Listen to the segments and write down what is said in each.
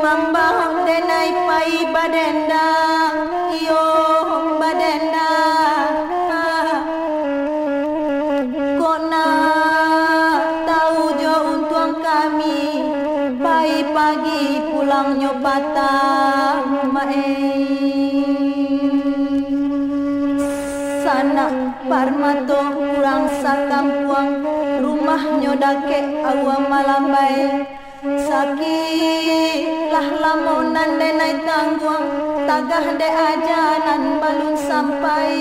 Mambahong denai pai badenda, yo badenda. Kona tahu jo untuang kami, pai pagi pulang nyopata mae. Sana parmato kurang sakampuang, rumah nyodake awa malambai. Sakit lah lamunan denai tangguang, tagah de ajanan balun sampai.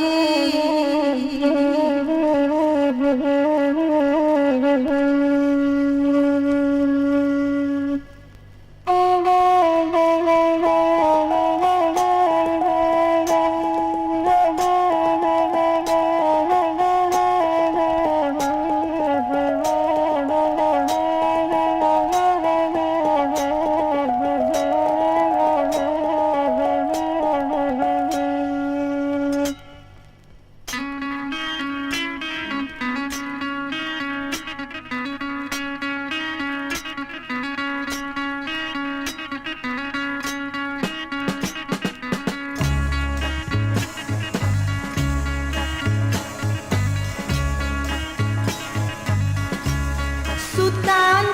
Sultan